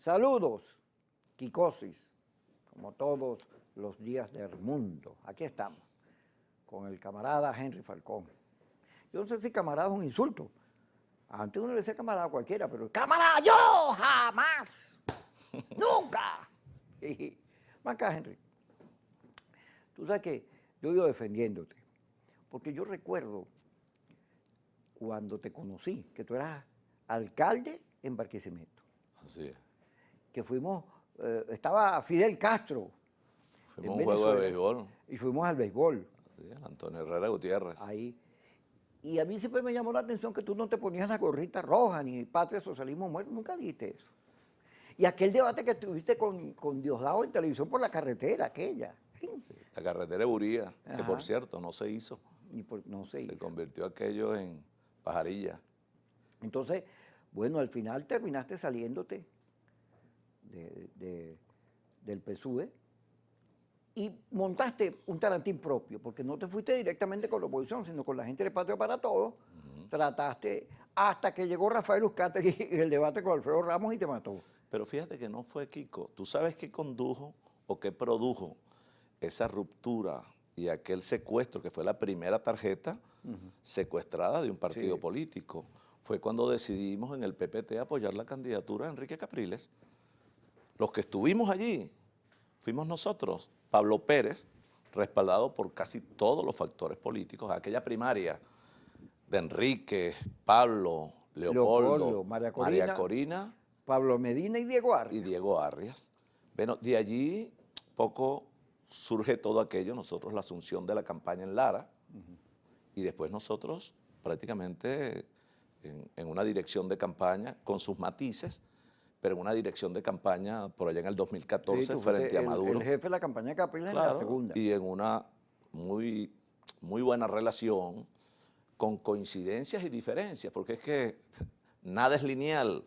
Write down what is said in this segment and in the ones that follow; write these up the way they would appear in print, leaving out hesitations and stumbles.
Saludos, Quicosis, como todos los días del mundo. Aquí estamos, con el camarada Henry Falcón. Yo no sé si camarada es un insulto. Antes uno le decía camarada a cualquiera, pero ¡camarada yo jamás! ¡Nunca! Más acá, Henry. Tú sabes que yo iba defendiéndote, porque yo recuerdo cuando te conocí, que tú eras alcalde en Barquisimeto. Así es. Que fuimos, estaba Fidel Castro. Fuimos a un juego de béisbol. Y fuimos al béisbol. Así es, Antonio Herrera Gutiérrez. Ahí. Y a mí siempre me llamó la atención que tú no te ponías la gorrita roja, ni Patria Socialismo Muerto, nunca dijiste eso. Y aquel debate que tuviste con Diosdado en televisión por la carretera, aquella. La carretera de Buría, que Ajá. por cierto no se hizo. No sé. Se convirtió aquello en pajarilla. Entonces, bueno, al final terminaste saliéndote del PSUV y montaste un tarantín propio, porque no te fuiste directamente con la oposición, sino con la gente de Patria para Todos. Trataste hasta que llegó Rafael Uzcategui en el debate con Alfredo Ramos y te mató. Pero fíjate que no fue Kiko. ¿Tú sabes qué condujo o qué produjo esa ruptura y aquel secuestro, que fue la primera tarjeta secuestrada de un partido político? Fue cuando decidimos en el PPT apoyar la candidatura de Enrique Capriles. Los que estuvimos allí fuimos nosotros, Pablo Pérez, respaldado por casi todos los factores políticos, aquella primaria de Enrique, Pablo, Leopoldo, María Corina, Pablo Medina y Diego Arias. Bueno, de allí poco surge todo aquello, nosotros la asunción de la campaña en Lara, y después nosotros prácticamente en una dirección de campaña con sus matices, pero en una dirección de campaña por allá en el 2014 frente a Maduro. El jefe de la campaña de Capriles, claro, en la segunda. Y en una muy buena relación, con coincidencias y diferencias, porque es que nada es lineal,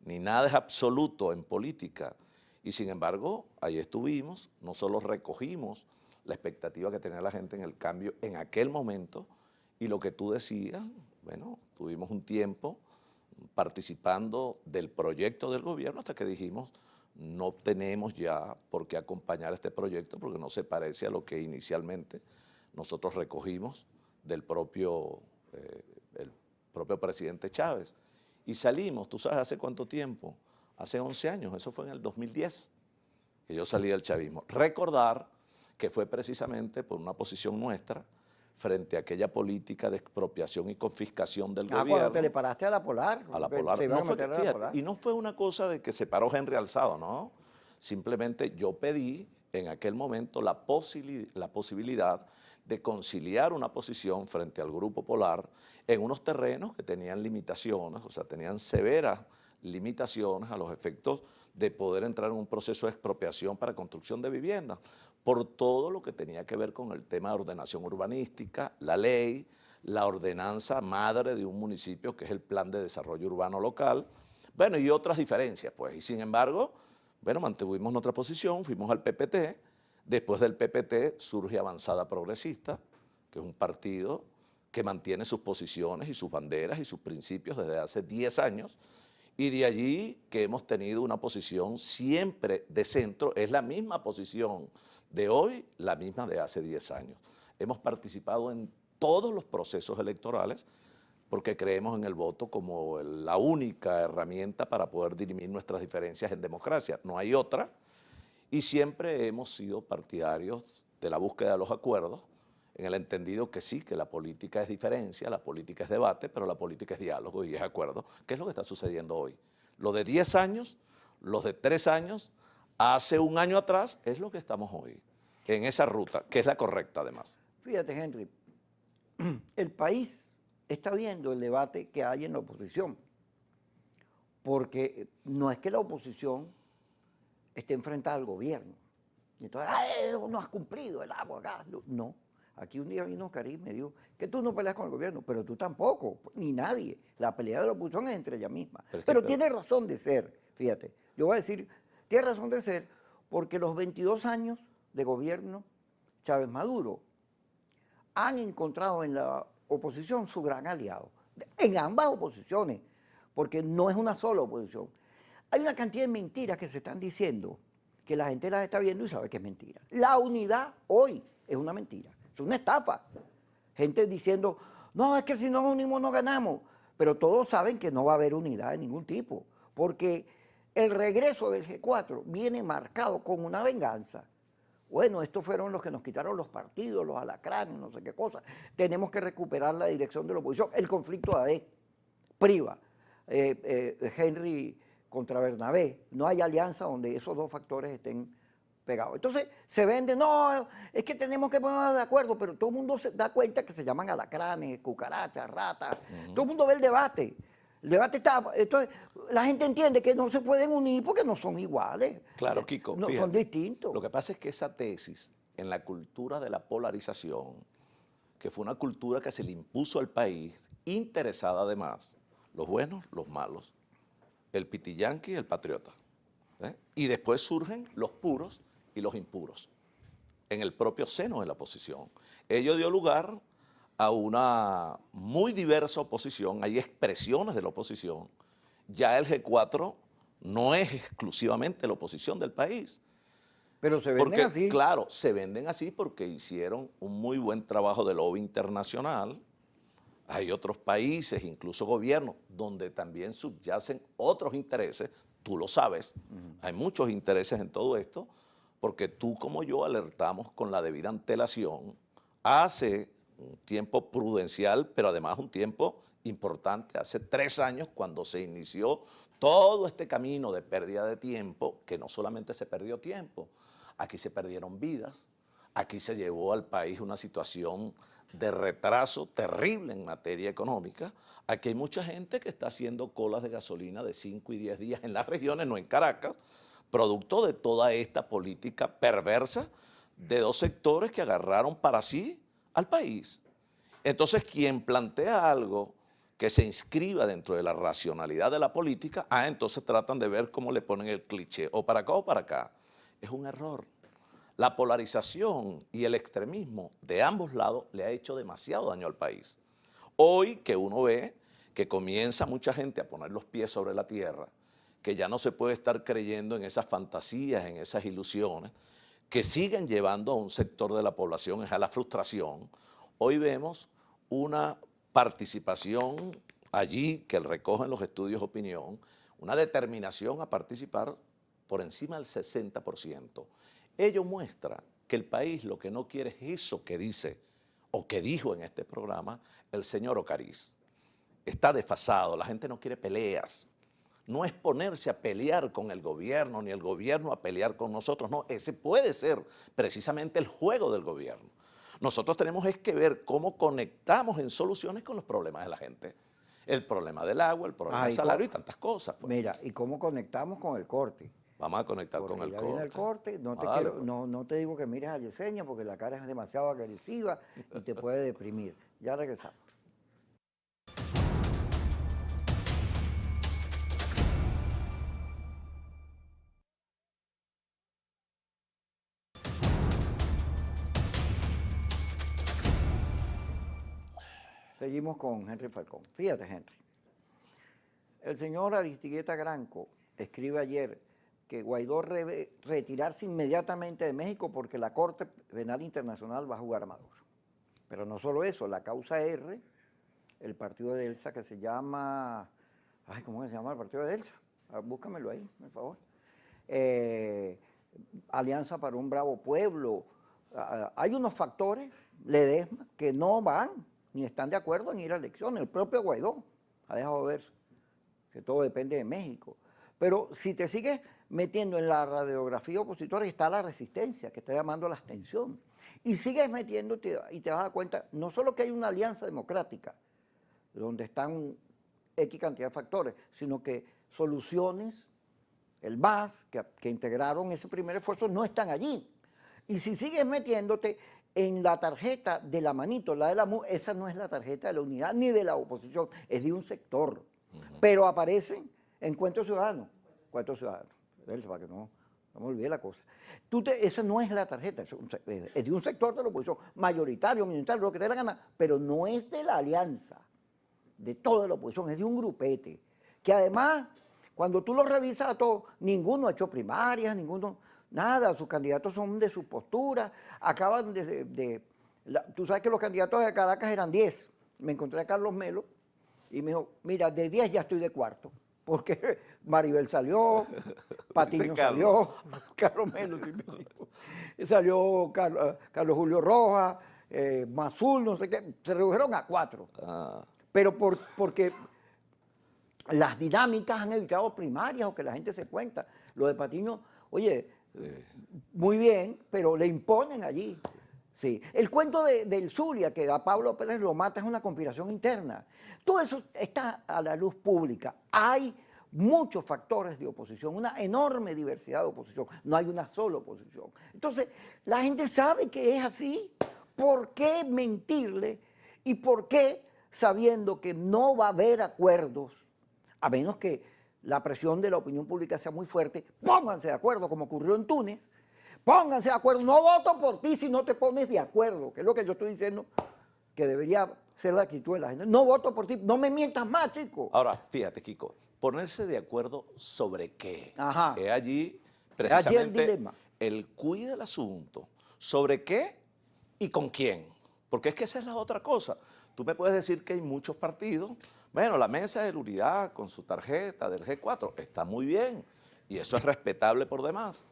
ni nada es absoluto en política. Y sin embargo, ahí estuvimos, no solo recogimos la expectativa que tenía la gente en el cambio en aquel momento, y lo que tú decías, bueno, tuvimos un tiempo participando del proyecto del gobierno hasta que dijimos, no tenemos ya por qué acompañar este proyecto porque no se parece a lo que inicialmente nosotros recogimos del propio presidente Chávez. Y salimos, ¿tú sabes hace cuánto tiempo? Hace 11 años, eso fue en el 2010, que yo salí del chavismo. Recordar que fue precisamente por una posición nuestra frente a aquella política de expropiación y confiscación del gobierno. Cuando te le paraste a la Polar. A la Polar. Se iban a meter a la Polar. Y no fue una cosa de que se paró Henry Alzado, ¿no? Simplemente yo pedí en aquel momento la posibilidad de conciliar una posición frente al Grupo Polar en unos terrenos que tenían limitaciones, o sea, tenían severas limitaciones a los efectos de poder entrar en un proceso de expropiación para construcción de viviendas, por todo lo que tenía que ver con el tema de ordenación urbanística, la ley, la ordenanza madre de un municipio que es el Plan de Desarrollo Urbano Local, bueno, y otras diferencias, pues, y sin embargo, bueno, mantuvimos nuestra posición, fuimos al PPT, después del PPT surge Avanzada Progresista, que es un partido que mantiene sus posiciones y sus banderas y sus principios desde hace 10 años, y de allí que hemos tenido una posición siempre de centro, es la misma posición de hoy, la misma de hace 10 años. Hemos participado en todos los procesos electorales porque creemos en el voto como la única herramienta para poder dirimir nuestras diferencias en democracia. No hay otra. Y siempre hemos sido partidarios de la búsqueda de los acuerdos, en el entendido que sí, que la política es diferencia, la política es debate, pero la política es diálogo y es acuerdo. ¿Qué es lo que está sucediendo hoy? Lo de 10 años, los de 3 años, hace un año atrás, es lo que estamos hoy, en esa ruta, que es la correcta además. Fíjate, Henry, el país está viendo el debate que hay en la oposición, porque no es que la oposición esté enfrentada al gobierno. Y entonces, no has cumplido el agua acá. No. Aquí un día vino Karim y me dijo que tú no peleas con el gobierno, pero tú tampoco, ni nadie. La pelea de la oposición es entre ella misma. Pero tiene razón de ser, fíjate. Yo voy a decir, tiene razón de ser porque los 22 años de gobierno Chávez Maduro han encontrado en la oposición su gran aliado. En ambas oposiciones, porque no es una sola oposición. Hay una cantidad de mentiras que se están diciendo que la gente las está viendo y sabe que es mentira. La unidad hoy es una mentira, es una estafa. Gente diciendo, no, es que si nos unimos no ganamos. Pero todos saben que no va a haber unidad de ningún tipo, porque el regreso del G4 viene marcado con una venganza. Bueno, estos fueron los que nos quitaron los partidos, los alacranes, no sé qué cosa. Tenemos que recuperar la dirección de la oposición. El conflicto de AD, Priva, Henry contra Bernabé. No hay alianza donde esos dos factores estén pegados. Entonces se vende, no, es que tenemos que ponernos de acuerdo, pero todo el mundo se da cuenta que se llaman alacranes, cucarachas, ratas. Todo el mundo ve el debate. El debate está, entonces la gente entiende que no se pueden unir porque no son iguales. Claro, Kiko, no, fíjate, son distintos. Lo que pasa es que esa tesis en la cultura de la polarización, que fue una cultura que se le impuso al país, interesada además, los buenos, los malos, el pitiyanqui y el patriota. Y después surgen los puros y los impuros en el propio seno de la oposición. Ello dio lugar a una muy diversa oposición, hay expresiones de la oposición. Ya el G4 no es exclusivamente la oposición del país. Pero se venden Porque, así. claro, se venden así porque hicieron un muy buen trabajo de lobby internacional. Hay otros países, incluso gobiernos, donde también subyacen otros intereses. Tú lo sabes, hay muchos intereses en todo esto, porque tú como yo alertamos con la debida antelación hace un tiempo prudencial, pero además un tiempo importante, hace 3 años cuando se inició todo este camino de pérdida de tiempo, que no solamente se perdió tiempo, aquí se perdieron vidas, aquí se llevó al país una situación de retraso terrible en materia económica. Aquí hay mucha gente que está haciendo colas de gasolina de 5 y 10 días en las regiones, no en Caracas, producto de toda esta política perversa de 2 sectores que agarraron para sí al país. Entonces, quien plantea algo que se inscriba dentro de la racionalidad de la política, entonces tratan de ver cómo le ponen el cliché, o para acá o para acá. Es un error. La polarización y el extremismo de ambos lados le ha hecho demasiado daño al país. Hoy que uno ve que comienza mucha gente a poner los pies sobre la tierra, que ya no se puede estar creyendo en esas fantasías, en esas ilusiones, que siguen llevando a un sector de la población a la frustración. Hoy vemos una participación allí que recogen los estudios de opinión, una determinación a participar por encima del 60%. Ello muestra que el país lo que no quiere es eso que dice o que dijo en este programa el señor Ocariz. Está desfasado, la gente no quiere peleas. No es ponerse a pelear con el gobierno, ni el gobierno a pelear con nosotros. No, ese puede ser precisamente el juego del gobierno. Nosotros tenemos es que ver cómo conectamos en soluciones con los problemas de la gente. El problema del agua, el problema del salario y tantas cosas. Pues. Mira, ¿y cómo conectamos con el corte? Vamos a conectar porque con el ya corte. Viene el corte. No te, Dale, quiero, pues. no te digo que mires a Yesenia porque la cara es demasiado agresiva y te puede deprimir. Ya regresamos. Seguimos con Henry Falcón. Fíjate, Henry. El señor Aristigueta Granco escribe ayer que Guaidó debe retirarse inmediatamente de México porque la Corte Penal Internacional va a jugar a Maduro. Pero no solo eso, la causa R, el partido de Elsa que se llama, ¿cómo se llama el partido de Elsa? Búscamelo ahí, por favor. Alianza para un Bravo Pueblo. Hay unos factores, Ledesma, que no van ni están de acuerdo en ir a elecciones. El propio Guaidó ha dejado ver que todo depende de México. Pero si te sigues metiendo en la radiografía opositora, está la resistencia, que está llamando a la abstención. Y sigues metiéndote y te vas a dar cuenta, no solo que hay una alianza democrática, donde están X cantidad de factores, sino que soluciones, el MAS, que integraron ese primer esfuerzo, no están allí. Y si sigues metiéndote en la tarjeta de la manito, la de la MU, esa no es la tarjeta de la unidad ni de la oposición, es de un sector. Pero aparecen Encuentro Ciudadano. Encuentro Ciudadano. Para que no me olvide la cosa. Esa no es la tarjeta, es de un sector de la oposición, mayoritario, minoritario, lo que te dé la gana, pero no es de la alianza, de toda la oposición, es de un grupete, que además Cuando tú los revisas a todos, ninguno ha hecho primarias, ninguno, nada, sus candidatos son de su postura, acaban tú sabes que los candidatos de Caracas eran 10. Me encontré a Carlos Melo y me dijo, mira, de 10 ya estoy de cuarto, porque Maribel salió, Patiño salió, Carlos Melo sí me dijo, salió Carlos Julio Rojas, Mazul, no sé qué, se redujeron a 4. Pero porque las dinámicas han evitado primarias o que la gente se cuenta. Lo de Patiño, oye, muy bien, pero le imponen allí. Sí. El cuento del Zulia, que a Pablo Pérez lo mata, es una conspiración interna. Todo eso está a la luz pública. Hay muchos factores de oposición, una enorme diversidad de oposición. No hay una sola oposición. Entonces, la gente sabe que es así. ¿Por qué mentirle? ¿Y por qué, sabiendo que no va a haber acuerdos, a menos que la presión de la opinión pública sea muy fuerte, pónganse de acuerdo, como ocurrió en Túnez? Pónganse de acuerdo, no voto por ti si no te pones de acuerdo, que es lo que yo estoy diciendo que debería ser la actitud de la gente. No voto por ti, no me mientas más, chico. Ahora, fíjate, Kiko, ponerse de acuerdo sobre qué. Ajá. Es allí Allí precisamente el dilema. el cuida del asunto. ¿Sobre qué y con quién? Porque es que esa es la otra cosa. Tú me puedes decir que hay muchos partidos. Bueno, la mesa de la unidad con su tarjeta del G4 está muy bien y eso es respetable por demás.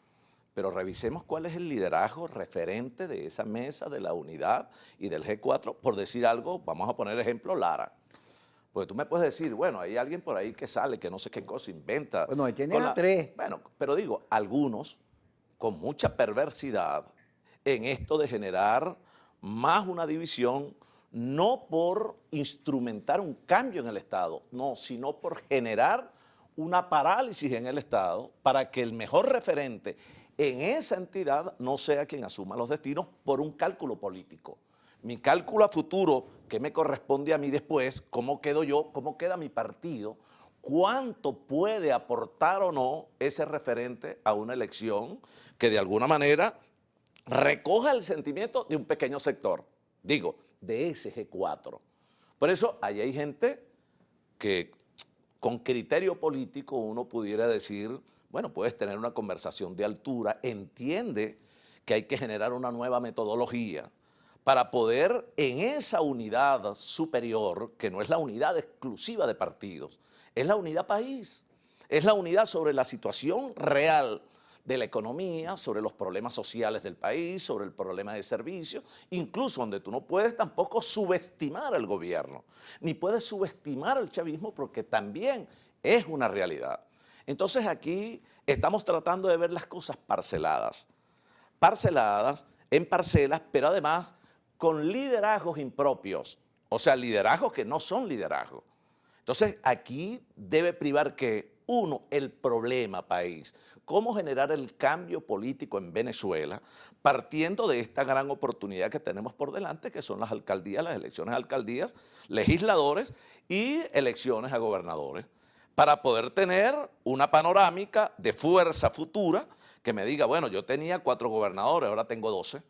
Pero revisemos cuál es el liderazgo referente de esa mesa de la unidad y del G4. Por decir algo, vamos a poner ejemplo Lara. Porque tú me puedes decir, bueno, hay alguien por ahí que sale, que no sé qué cosa inventa. Bueno, ahí tienes a 3. Bueno, pero digo, algunos con mucha perversidad en esto de generar más una división, no por instrumentar un cambio en el Estado, no, sino por generar una parálisis en el Estado para que el mejor referente en esa entidad no sea quien asuma los destinos por un cálculo político. Mi cálculo a futuro, ¿qué me corresponde a mí después? ¿Cómo quedo yo? ¿Cómo queda mi partido? ¿Cuánto puede aportar o no ese referente a una elección que de alguna manera recoja el sentimiento de un pequeño sector? Digo, de ese G4. Por eso ahí hay gente que con criterio político uno pudiera decir, bueno, puedes tener una conversación de altura, entiende que hay que generar una nueva metodología para poder en esa unidad superior, que no es la unidad exclusiva de partidos, es la unidad país, es la unidad sobre la situación real de la economía, sobre los problemas sociales del país, sobre el problema de servicios, incluso donde tú no puedes tampoco subestimar al gobierno, ni puedes subestimar al chavismo porque también es una realidad. Entonces aquí estamos tratando de ver las cosas parceladas en parcelas, pero además con liderazgos impropios, o sea, liderazgos que no son liderazgos. Entonces aquí debe privar que, uno, el problema país, cómo generar el cambio político en Venezuela, partiendo de esta gran oportunidad que tenemos por delante, que son las alcaldías, las elecciones a alcaldías, legisladores y elecciones a gobernadores, para poder tener una panorámica de fuerza futura que me diga, bueno, yo tenía 4 gobernadores, ahora tengo 12,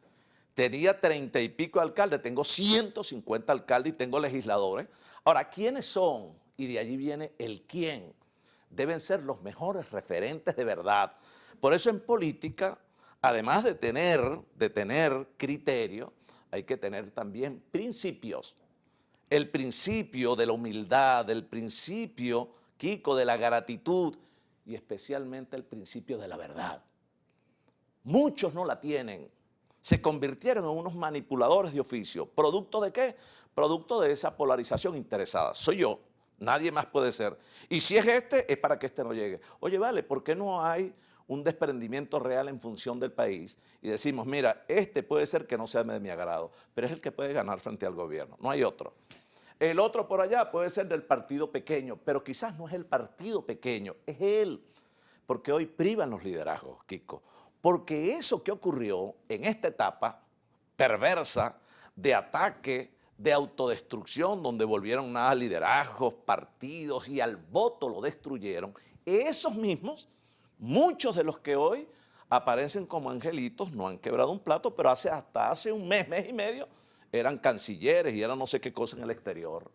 tenía 30 y pico alcaldes, tengo 150 alcaldes y tengo legisladores. Ahora, ¿quiénes son? Y de allí viene el quién. Deben ser los mejores referentes de verdad. Por eso en política, además de tener criterio, hay que tener también principios. El principio de la humildad, el principio, Kiko, de la gratitud y especialmente el principio de la verdad. Muchos no la tienen. Se convirtieron en unos manipuladores de oficio. ¿Producto de qué? Producto de esa polarización interesada. Soy yo, nadie más puede ser. Y si es este, es para que este no llegue. Oye, vale, ¿por qué no hay un desprendimiento real en función del país? Y decimos, mira, este puede ser que no sea de mi agrado, pero es el que puede ganar frente al gobierno, no hay otro. El otro por allá puede ser del partido pequeño, pero quizás no es el partido pequeño, es él. Porque hoy privan los liderazgos, Kiko. Porque eso que ocurrió en esta etapa perversa de ataque, de autodestrucción, donde volvieron nada liderazgos, partidos y al voto lo destruyeron, esos mismos, muchos de los que hoy aparecen como angelitos, no han quebrado un plato, pero hasta hace un mes, mes y medio, eran cancilleres y eran no sé qué cosa en el exterior.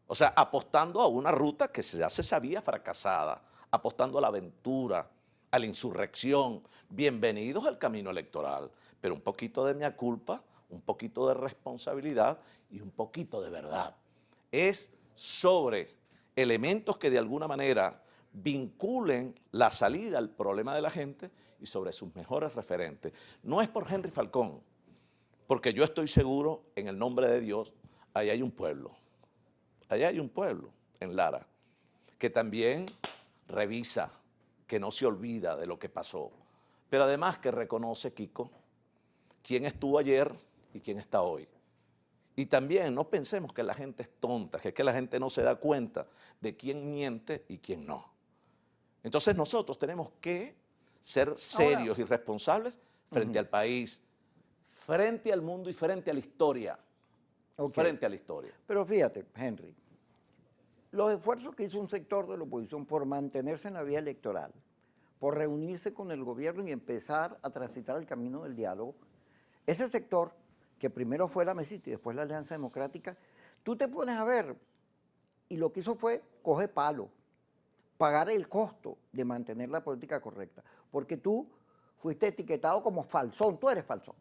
O sea, apostando a una ruta que ya se sabía fracasada. apostando a la aventura, a la insurrección. Bienvenidos al camino electoral, pero un poquito de mea culpa, un poquito de responsabilidad y un poquito de verdad. Es sobre elementos que de alguna manera vinculen la salida al problema de la gente y sobre sus mejores referentes. No es por Henry Falcón, porque yo estoy seguro, en el nombre de Dios, ahí hay un pueblo en Lara, que también revisa, que no se olvida de lo que pasó, pero además que reconoce, Kiko, quién estuvo ayer y quién está hoy. Y también no pensemos que la gente es tonta, que es que la gente no se da cuenta de quién miente y quién no. Entonces nosotros tenemos que ser serios y responsables frente al país, frente al mundo y frente a la historia. Frente a la historia. Pero fíjate, Henry, los esfuerzos que hizo un sector de la oposición por mantenerse en la vía electoral, por reunirse con el gobierno y empezar a transitar el camino del diálogo, ese sector, que primero fue la Mesita y después la Alianza Democrática, tú te pones a ver, y lo que hizo fue coger palo, pagar el costo de mantener la política correcta, porque tú fuiste etiquetado como falsón, tú eres falsón.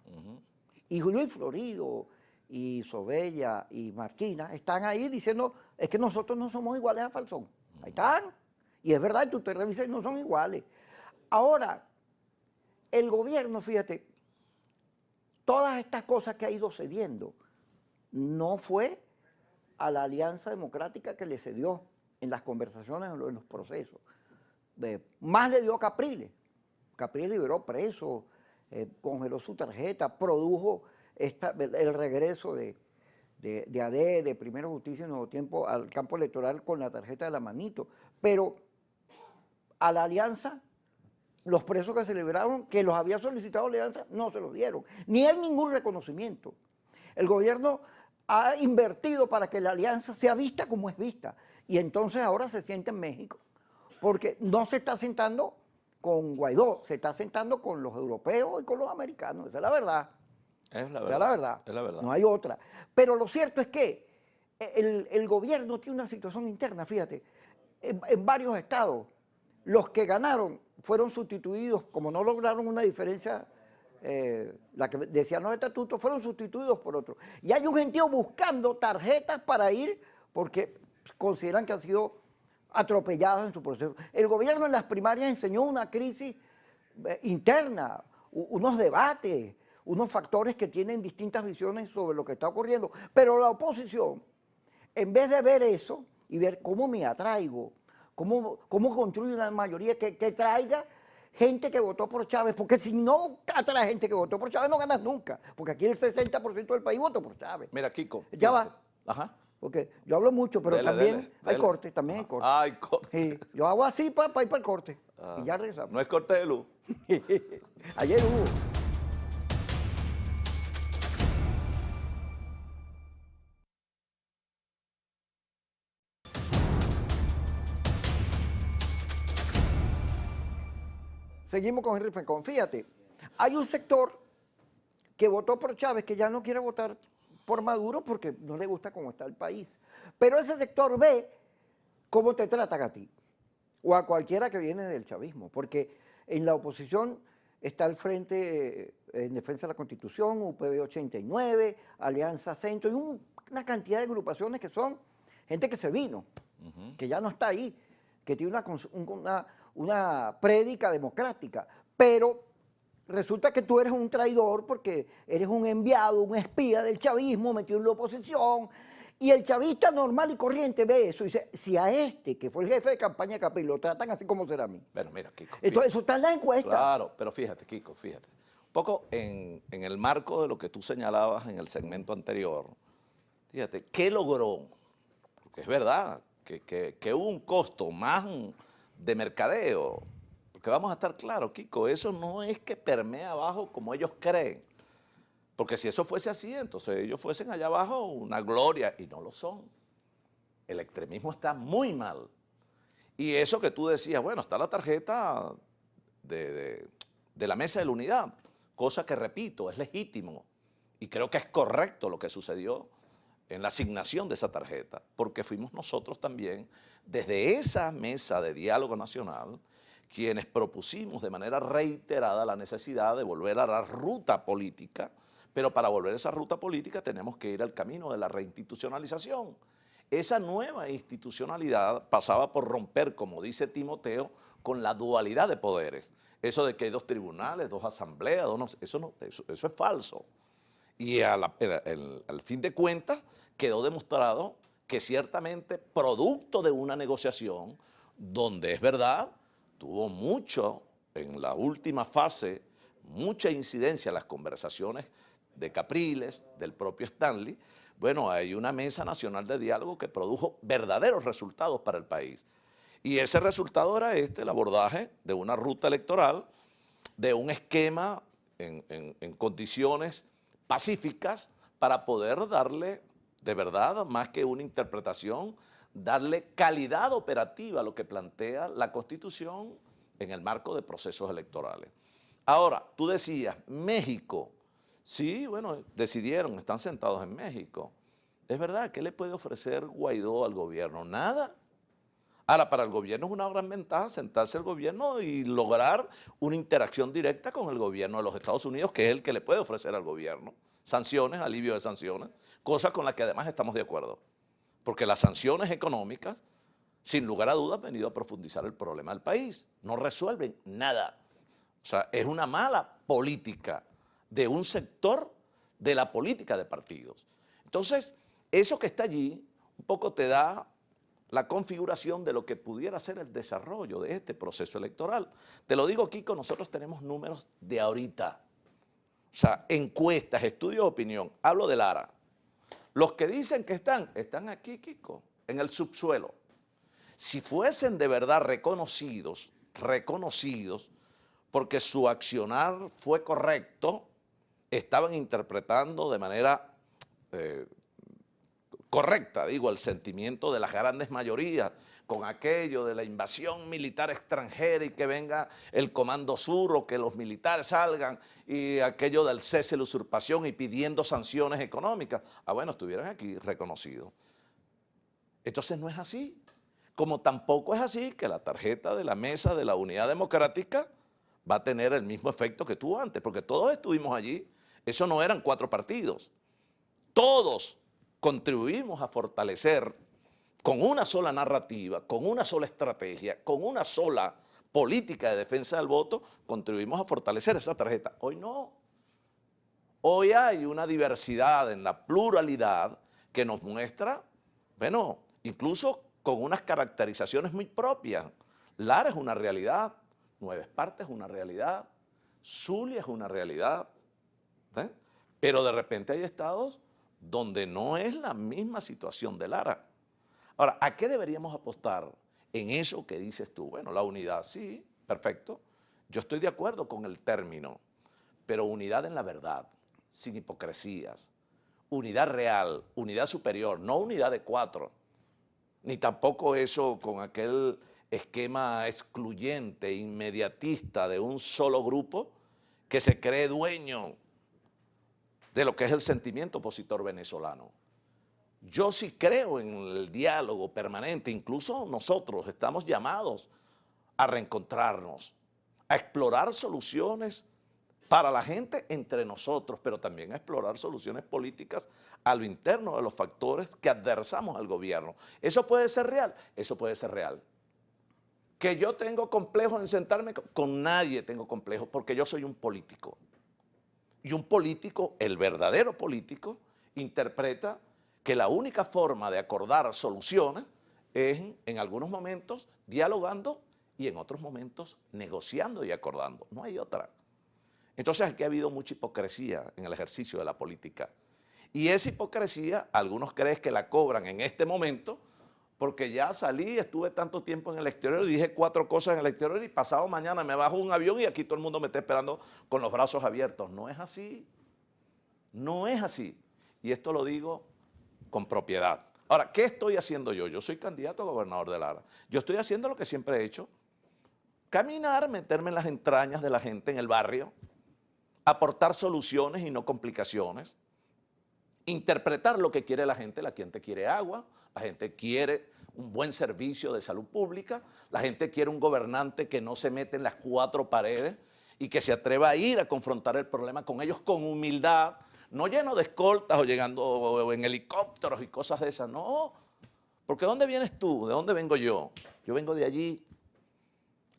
Y Luis Florido, y Sobella, y Marquina están ahí diciendo, es que nosotros no somos iguales a falsón. Ahí están. Y es verdad, tú te revisas y no son iguales. Ahora, el gobierno, fíjate, todas estas cosas que ha ido cediendo, no fue a la Alianza Democrática que le cedió en las conversaciones, en los procesos. Más le dio a Capriles. Capriles liberó presos, congeló su tarjeta, produjo el regreso de AD, de Primero Justicia y Nuevo Tiempo, al campo electoral con la tarjeta de la manito. Pero a la Alianza, los presos que se liberaron, que los había solicitado la Alianza, no se los dieron. Ni hay ningún reconocimiento. El gobierno ha invertido para que la Alianza sea vista como es vista. Y entonces ahora se siente en México, porque no se está sentando con Guaidó, se está sentando con los europeos y con los americanos. Esa es la verdad. Es la verdad. Esa es la verdad. Es la verdad. No hay otra. Pero lo cierto es que el gobierno tiene una situación interna, fíjate, en varios estados. Los que ganaron fueron sustituidos, como no lograron una diferencia, la que decían los estatutos, fueron sustituidos por otros. Y hay un gentío buscando tarjetas para ir porque consideran que han sido atropellados en su proceso. El gobierno en las primarias enseñó una crisis interna, unos debates, unos factores que tienen distintas visiones sobre lo que está ocurriendo. Pero la oposición, en vez de ver eso y ver cómo me atraigo, cómo construye una mayoría que traiga gente que votó por Chávez, porque si no atrae gente que votó por Chávez no ganas nunca, porque aquí el 60% del país votó por Chávez. Mira, Kiko. Ya va. Ajá. Porque yo hablo mucho, pero también dele. hay corte, también hay corte. Ah, hay corte. Sí, yo hago así para ir para el corte y ya regresamos. No es corte de luz. Ayer hubo. Seguimos con Henry Falcón. Fíjate, hay un sector que votó por Chávez que ya no quiere votar por Maduro porque no le gusta cómo está el país. Pero ese sector ve cómo te tratan a ti o a cualquiera que viene del chavismo, porque en la oposición está el Frente en Defensa de la Constitución, UPB 89, Alianza Centro, y una cantidad de agrupaciones que son gente que se vino, que ya no está ahí, que tiene una prédica democrática, pero resulta que tú eres un traidor porque eres un enviado, un espía del chavismo metido en la oposición, y el chavista normal y corriente ve eso y dice, si a este, que fue el jefe de campaña de Capriles, lo tratan así, como será a mí. Bueno, mira, Kiko. Entonces, eso está en la encuesta. Claro, pero fíjate, Kiko, fíjate. Un poco en el marco de lo que tú señalabas en el segmento anterior, fíjate, ¿qué logró? Porque es verdad que hubo un costo más de mercadeo. Porque vamos a estar claros, Kiko, eso no es que permea abajo como ellos creen. Porque si eso fuese así, entonces ellos fuesen allá abajo una gloria, y no lo son. El extremismo está muy mal. Y eso que tú decías, bueno, está la tarjeta de la Mesa de la Unidad, cosa que, repito, es legítimo. Y creo que es correcto lo que sucedió en la asignación de esa tarjeta, porque fuimos nosotros también, desde esa mesa de diálogo nacional, quienes propusimos de manera reiterada la necesidad de volver a la ruta política, pero para volver a esa ruta política tenemos que ir al camino de la reinstitucionalización. Esa nueva institucionalidad pasaba por romper, como dice Timoteo, con la dualidad de poderes. Eso de que hay dos tribunales, dos asambleas, eso es falso. Y al fin de cuentas quedó demostrado que ciertamente producto de una negociación donde es verdad, tuvo mucho en la última fase, mucha incidencia en las conversaciones de Capriles, del propio Stanley. Bueno, hay una mesa nacional de diálogo que produjo verdaderos resultados para el país. Y ese resultado era el abordaje de una ruta electoral, de un esquema en condiciones pacíficas para poder darle, de verdad, más que una interpretación, darle calidad operativa a lo que plantea la Constitución en el marco de procesos electorales. Ahora, tú decías, México, sí, bueno, decidieron, están sentados en México. Es verdad, ¿qué le puede ofrecer Guaidó al gobierno? Nada. Ahora, para el gobierno es una gran ventaja sentarse el gobierno y lograr una interacción directa con el gobierno de los Estados Unidos, que es el que le puede ofrecer al gobierno sanciones, alivio de sanciones, cosa con la que además estamos de acuerdo. Porque las sanciones económicas, sin lugar a dudas, han venido a profundizar el problema del país. No resuelven nada. O sea, es una mala política de un sector de la política de partidos. Entonces, eso que está allí un poco te da la configuración de lo que pudiera ser el desarrollo de este proceso electoral. Te lo digo, Kiko, nosotros tenemos números de ahorita. O sea, encuestas, estudios de opinión. Hablo de Lara. Los que dicen que están aquí, Kiko, en el subsuelo. Si fuesen de verdad reconocidos, porque su accionar fue correcto, estaban interpretando de manera correcta, digo, el sentimiento de las grandes mayorías, con aquello de la invasión militar extranjera y que venga el Comando Sur o que los militares salgan y aquello del cese de la usurpación y pidiendo sanciones económicas. Ah, bueno, estuvieran aquí reconocidos. Entonces no es así. Como tampoco es así que la tarjeta de la mesa de la Unidad Democrática va a tener el mismo efecto que tuvo antes, porque todos estuvimos allí. Eso no eran 4 partidos. Todos contribuimos a fortalecer con una sola narrativa, con una sola estrategia, con una sola política de defensa del voto, contribuimos a fortalecer esa tarjeta. Hoy no. Hoy hay una diversidad en la pluralidad que nos muestra, bueno, incluso con unas caracterizaciones muy propias. Lara es una realidad, Nueva Esparta es una realidad, Zulia es una realidad, ¿eh? Pero de repente hay estados donde no es la misma situación de Lara. Ahora, ¿a qué deberíamos apostar en eso que dices tú? Bueno, la unidad, sí, perfecto. Yo estoy de acuerdo con el término, pero unidad en la verdad, sin hipocresías. Unidad real, unidad superior, no unidad de 4. Ni tampoco eso con aquel esquema excluyente, inmediatista de un solo grupo que se cree dueño de lo que es el sentimiento opositor venezolano. Yo sí creo en el diálogo permanente, incluso nosotros estamos llamados a reencontrarnos, a explorar soluciones para la gente entre nosotros, pero también a explorar soluciones políticas a lo interno de los factores que adversamos al gobierno. ¿Eso puede ser real? Eso puede ser real. Que yo tengo complejo en sentarme con nadie, tengo complejo, porque yo soy un político. Y un político, el verdadero político, interpreta que la única forma de acordar soluciones es en algunos momentos dialogando y en otros momentos negociando y acordando. No hay otra. Entonces aquí ha habido mucha hipocresía en el ejercicio de la política. Y esa hipocresía, algunos creen que la cobran en este momento porque ya salí, estuve tanto tiempo en el exterior, dije 4 cosas en el exterior y pasado mañana me bajo un avión y aquí todo el mundo me está esperando con los brazos abiertos. No es así. No es así. Y esto lo digo con propiedad. Ahora, ¿qué estoy haciendo yo? Yo soy candidato a gobernador de Lara. Yo estoy haciendo lo que siempre he hecho. Caminar, meterme en las entrañas de la gente en el barrio, aportar soluciones y no complicaciones, interpretar lo que quiere la gente quiere agua, la gente quiere un buen servicio de salud pública, la gente quiere un gobernante que no se mete en las cuatro paredes y que se atreva a ir a confrontar el problema con ellos con humildad, no lleno de escoltas o llegando en helicópteros y cosas de esas, no, porque ¿de dónde vienes tú? ¿De dónde vengo yo? Yo vengo de allí,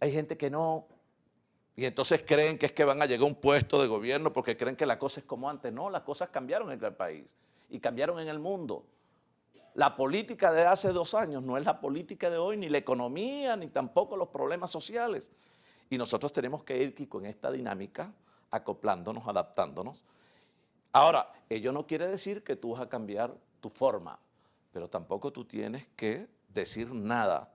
hay gente que no, y entonces creen que es que van a llegar a un puesto de gobierno porque creen que la cosa es como antes. No, las cosas cambiaron en el país y cambiaron en el mundo. La política de hace 2 años no es la política de hoy, ni la economía, ni tampoco los problemas sociales. Y nosotros tenemos que ir, Kiko, en esta dinámica, acoplándonos, adaptándonos. Ahora, ello no quiere decir que tú vas a cambiar tu forma, pero tampoco tú tienes que decir nada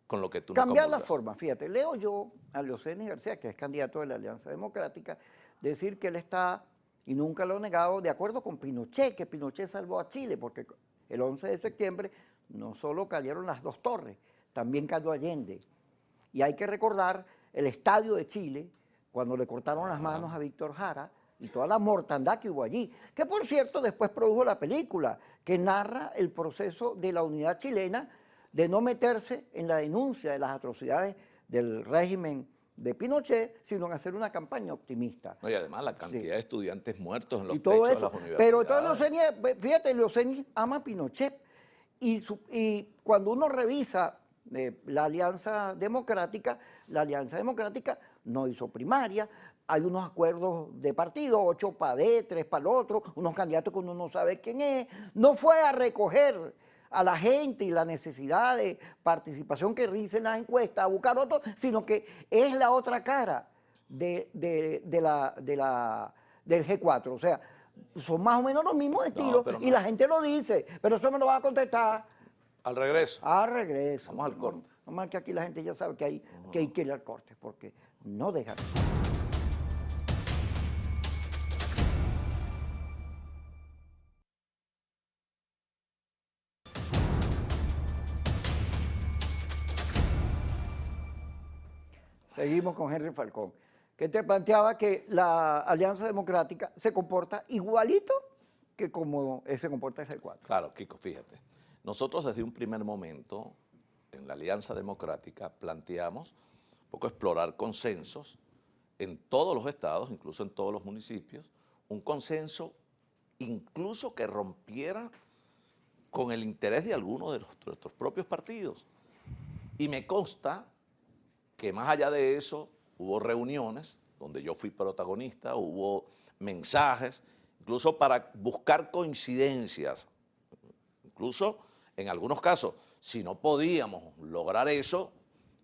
con lo que tú no Cambiar la comulgas. forma, fíjate, leo yo a Leocenis García, que es candidato de la Alianza Democrática, decir que él está, y nunca lo ha negado, de acuerdo con Pinochet, que Pinochet salvó a Chile, porque el 11 de septiembre no solo cayeron las 2 torres, también cayó Allende. Y hay que recordar el estadio de Chile, cuando le cortaron las manos a Víctor Jara, y toda la mortandad que hubo allí, que por cierto después produjo la película, que narra el proceso de la unidad chilena, de no meterse en la denuncia de las atrocidades del régimen de Pinochet, sino en hacer una campaña optimista. No, y además la cantidad de estudiantes muertos en los Y todo techos de eso. las universidades. Pero entonces fíjate, Leocenis ama a Pinochet. Y cuando uno revisa la Alianza Democrática no hizo primaria, hay unos acuerdos de partido, 8 para D, 3 para el otro, unos candidatos que uno no sabe quién es, no fue a recoger a la gente y la necesidad de participación que dicen las encuestas, a buscar otro, sino que es la otra cara del G4. O sea, son más o menos los mismos estilos y la gente lo dice, pero eso me lo va a contestar. Al regreso. Al regreso. Vamos al corte. No más que aquí la gente ya sabe que hay que ir al corte, porque no dejan. Seguimos con Henry Falcón, que te planteaba que la Alianza Democrática se comporta igualito que como se comporta el G4. Claro, Kiko, fíjate. Nosotros desde un primer momento en la Alianza Democrática planteamos un poco explorar consensos en todos los estados, incluso en todos los municipios, un consenso incluso que rompiera con el interés de algunos de nuestros propios partidos. Y me consta que más allá de eso hubo reuniones donde yo fui protagonista, hubo mensajes, incluso para buscar coincidencias, incluso en algunos casos, si no podíamos lograr eso,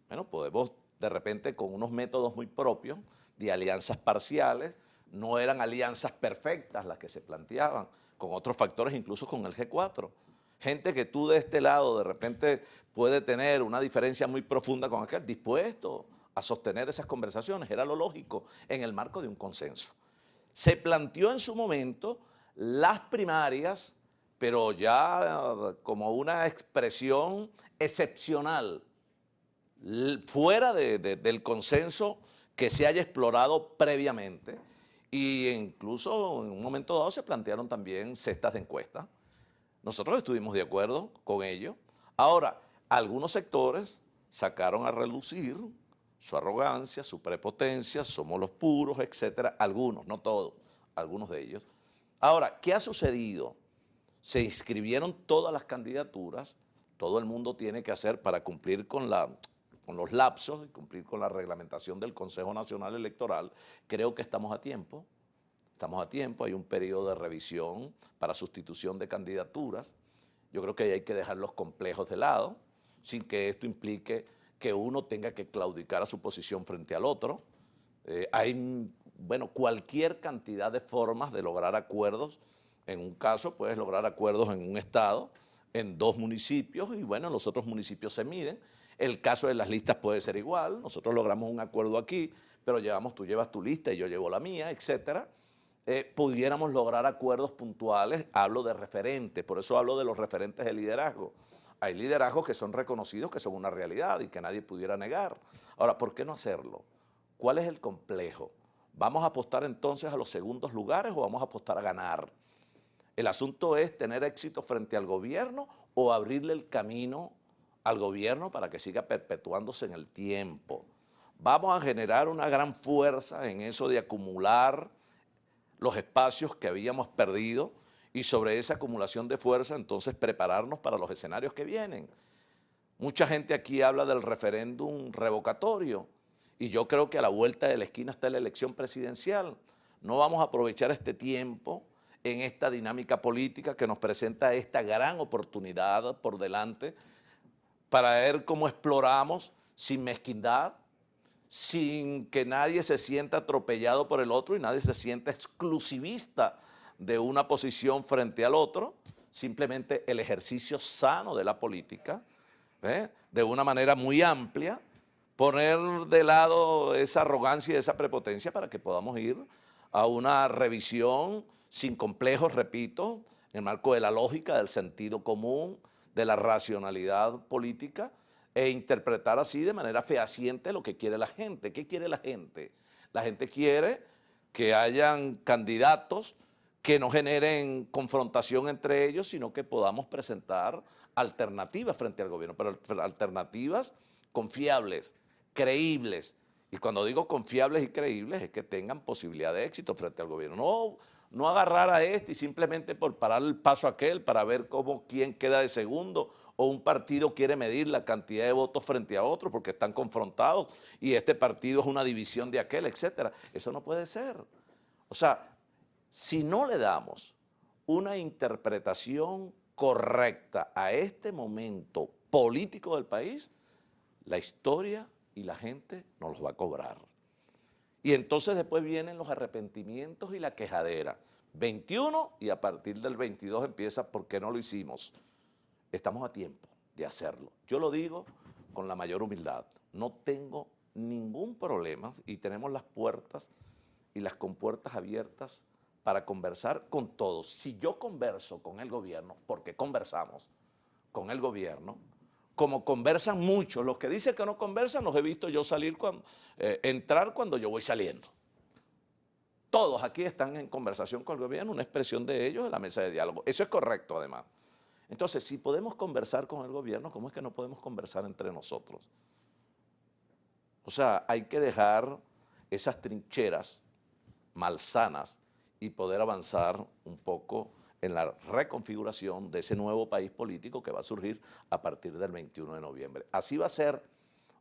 bueno, podemos de repente con unos métodos muy propios de alianzas parciales, no eran alianzas perfectas las que se planteaban, con otros factores, incluso con el G4. Gente que tú de este lado de repente puede tener una diferencia muy profunda con aquel, dispuesto a sostener esas conversaciones, era lo lógico, en el marco de un consenso. Se planteó en su momento las primarias, pero ya como una expresión excepcional, fuera del consenso que se haya explorado previamente, y incluso en un momento dado se plantearon también cestas de encuesta. Nosotros estuvimos de acuerdo con ello. Ahora, algunos sectores sacaron a relucir su arrogancia, su prepotencia, somos los puros, etcétera. Algunos, no todos, algunos de ellos. Ahora, ¿qué ha sucedido? Se inscribieron todas las candidaturas, todo el mundo tiene que hacer para cumplir con los lapsos y cumplir con la reglamentación del Consejo Nacional Electoral. Creo que estamos a tiempo. Estamos a tiempo, hay un periodo de revisión para sustitución de candidaturas. Yo creo que hay que dejar los complejos de lado, sin que esto implique que uno tenga que claudicar a su posición frente al otro. Hay, bueno, cualquier cantidad de formas de lograr acuerdos. En un caso puedes lograr acuerdos en un estado, en 2 municipios, y bueno, los otros municipios se miden. El caso de las listas puede ser igual. Nosotros logramos un acuerdo aquí, pero tú llevas tu lista y yo llevo la mía, etcétera. Pudiéramos lograr acuerdos puntuales, hablo de referentes, por eso hablo de los referentes de liderazgo. Hay liderazgos que son reconocidos, que son una realidad y que nadie pudiera negar. Ahora, ¿por qué no hacerlo? ¿Cuál es el complejo? ¿Vamos a apostar entonces a los segundos lugares o vamos a apostar a ganar? El asunto es tener éxito frente al gobierno o abrirle el camino al gobierno para que siga perpetuándose en el tiempo. Vamos a generar una gran fuerza en eso de acumular los espacios que habíamos perdido y sobre esa acumulación de fuerza entonces prepararnos para los escenarios que vienen. Mucha gente aquí habla del referéndum revocatorio y yo creo que a la vuelta de la esquina está la elección presidencial. No vamos a aprovechar este tiempo en esta dinámica política que nos presenta esta gran oportunidad por delante para ver cómo exploramos sin mezquindad, sin que nadie se sienta atropellado por el otro y nadie se sienta exclusivista de una posición frente al otro, simplemente el ejercicio sano de la política, de una manera muy amplia, poner de lado esa arrogancia y esa prepotencia para que podamos ir a una revisión sin complejos, repito, en el marco de la lógica, del sentido común, de la racionalidad política, e interpretar así de manera fehaciente lo que quiere la gente. ¿Qué quiere la gente? La gente quiere que hayan candidatos que no generen confrontación entre ellos, sino que podamos presentar alternativas frente al gobierno, pero alternativas confiables, creíbles. Y cuando digo confiables y creíbles es que tengan posibilidad de éxito frente al gobierno. No agarrar a este y simplemente por parar el paso a aquel para ver quién queda de segundo, o un partido quiere medir la cantidad de votos frente a otro porque están confrontados y este partido es una división de aquel, etcétera. Eso no puede ser. O sea, si no le damos una interpretación correcta a este momento político del país, la historia y la gente nos los va a cobrar. Y entonces después vienen los arrepentimientos y la quejadera. 21 y a partir del 22 empieza ¿por qué no lo hicimos? Estamos a tiempo de hacerlo. Yo lo digo con la mayor humildad. No tengo ningún problema y tenemos las puertas y las compuertas abiertas para conversar con todos. Si yo converso con el gobierno, porque conversamos con el gobierno, como conversan muchos, los que dicen que no conversan los he visto yo entrar cuando yo voy saliendo. Todos aquí están en conversación con el gobierno, una expresión de ellos en la mesa de diálogo. Eso es correcto además. Entonces, si podemos conversar con el gobierno, ¿cómo es que no podemos conversar entre nosotros? O sea, hay que dejar esas trincheras malsanas y poder avanzar un poco en la reconfiguración de ese nuevo país político que va a surgir a partir del 21 de noviembre. Así va a ser,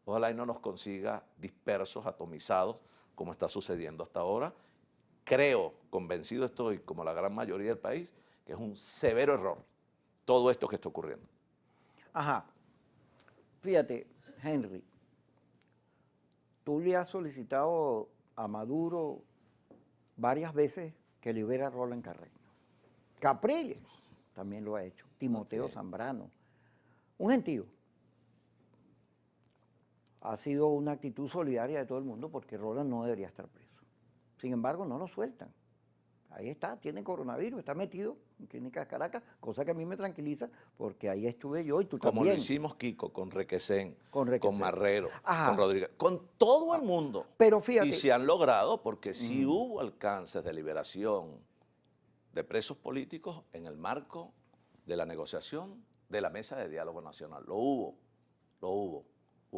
ojalá y no nos consiga dispersos, atomizados, como está sucediendo hasta ahora. Creo, convencido estoy, como la gran mayoría del país, que es un severo error todo esto que está ocurriendo. Ajá. Fíjate, Henry, tú le has solicitado a Maduro varias veces que libere a Roland Carreño. Capriles también lo ha hecho, Timoteo Zambrano. Un gentío. Ha sido una actitud solidaria de todo el mundo porque Roland no debería estar preso. Sin embargo, no lo sueltan. Ahí está, tiene coronavirus, está metido en Clínicas Caracas, cosa que a mí me tranquiliza porque ahí estuve yo y tú Como también. lo hicimos, Kiko, con Requesén, Con Marrero, Ajá. con Rodríguez, con todo el mundo. Pero fíjate. Y se han logrado porque sí hubo alcances de liberación de presos políticos en el marco de la negociación de la Mesa de Diálogo Nacional. Lo hubo. Hubo